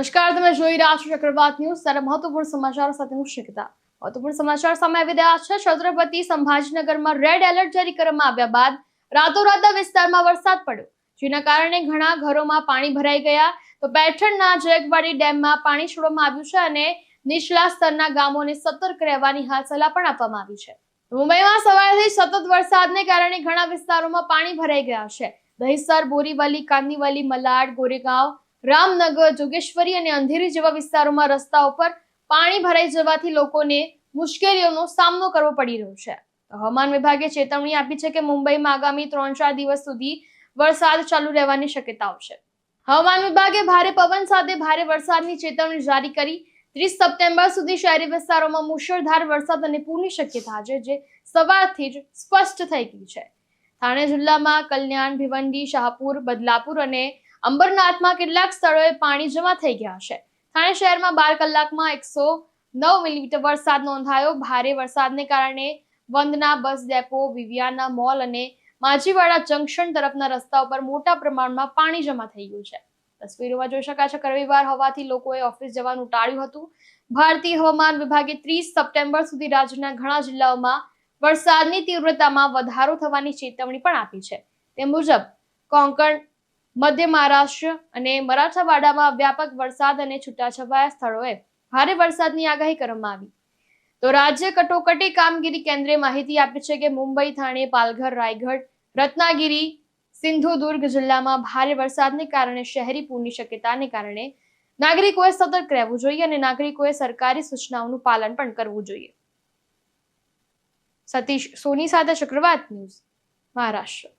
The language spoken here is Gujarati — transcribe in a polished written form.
નમસ્કાર, તમે જોઈ રહ્યા છો ચક્રવાત ન્યૂઝ। ત્યારે મહત્વપૂર્ણ સમાચારો સાથે હું શિખતા। મહત્વપૂર્ણ સમાચાર સામે આવી રહ્યા છે। છત્રપતિ સંભાજીનગરમાં રેડ એલર્ટ જારી કરવામાં આવ્યા બાદ રાતોરાત વિસ્તારમાં વરસાદ પડ્યો, જેના કારણે ઘણા ઘરોમાં પાણી ભરાઈ ગયા। તો પેઠણના જયગવાડી ડેમમાં પાણી છોડવામાં આવ્યું છે અને નીચલા સ્તરના ગામોને સતર્ક રહેવાની સલાહ પણ આપવામાં આવી છે। મુંબઈમાં સવારથી સતત વરસાદને કારણે ઘણા વિસ્તારોમાં પાણી ભરાઈ ગયા છે। દહીસર, બોરીવલી, કાંદીવલી, મલાડ, ગોરેગાંવ, રામનગર, જોગેશ્વરી અને અંધેરી જેવા વિસ્તારોમાં રસ્તાઓ પર પાણી ભરાઈ જવાથી લોકોને મુશ્કેલીઓનો સામનો કરવો પડી રહ્યો છે। હવામાન વિભાગે ચેતવણી આપી છે કે મુંબઈમાં આગામી 3-4 દિવસ સુધી વરસાદ ચાલુ રહેવાની શક્યતાઓ છે। હવામાન વિભાગે ભારે પવન સાથે ભારે વરસાદની ચેતવણી જારી કરી। 30 સપ્ટેમ્બર સુધી શહેરી વિસ્તારોમાં મુશળધાર વરસાદ અને પૂરની શક્યતા છે, જે સવારથી જ સ્પષ્ટ થઈ ગઈ છે। થાણે જિલ્લામાં કલ્યાણ, ભિવંડી, શાહપુર, બદલાપુર અને અંબરનાથમાં કેટલાક સ્થળોએ પાણી જમા થઈ ગયા છે। થાણે શહેરમાં 12 કલાકમાં 109 મિલીમીટર વરસાદ નોંધાયો। ભારે વરસાદને કારણે વંદના બસ ડેપો, વિવિયાના મોલ અને માજીવાડા જંકશન તરફના રસ્તાઓ પર મોટા પ્રમાણમાં પાણી જમા થઈ ગયું છે। તસવીરોમાં જોઈ શકાય છે કે રવિવાર હોવાથી લોકોએ ઓફિસ જવાનું ટાળ્યું હતું। ભારતીય હવામાન વિભાગે 30 સપ્ટેમ્બર સુધી રાજ્યના ઘણા જિલ્લાઓમાં વરસાદની તીવ્રતામાં વધારો થવાની ચેતવણી પણ આપી છે। તે મુજબ કોંકણ, મધ્ય મહારાષ્ટ્ર અને મરાઠવાડામાં વ્યાપક વરસાદ અને છૂટાછવાયા સ્થળોએ ભારે વરસાદની આગાહી કરવામાં આવી। તો રાજ્ય કટોકટી કામગીરી કેન્દ્રે માહિતી આપી છે કે મુંબઈ, થાણે, પાલઘર, રાયગઢ, રત્નાગીરી, સિંધુદુર્ગ જિલ્લામાં ભારે વરસાદને કારણે શહેરી પૂરની શક્યતાને કારણે નાગરિકોએ સતર્ક રહેવું જોઈએ અને નાગરિકોએ સરકારી સૂચનાઓનું પાલન પણ કરવું જોઈએ। સતીશ સોની સાથે ચક્રવાત ન્યૂઝ, મહારાષ્ટ્ર।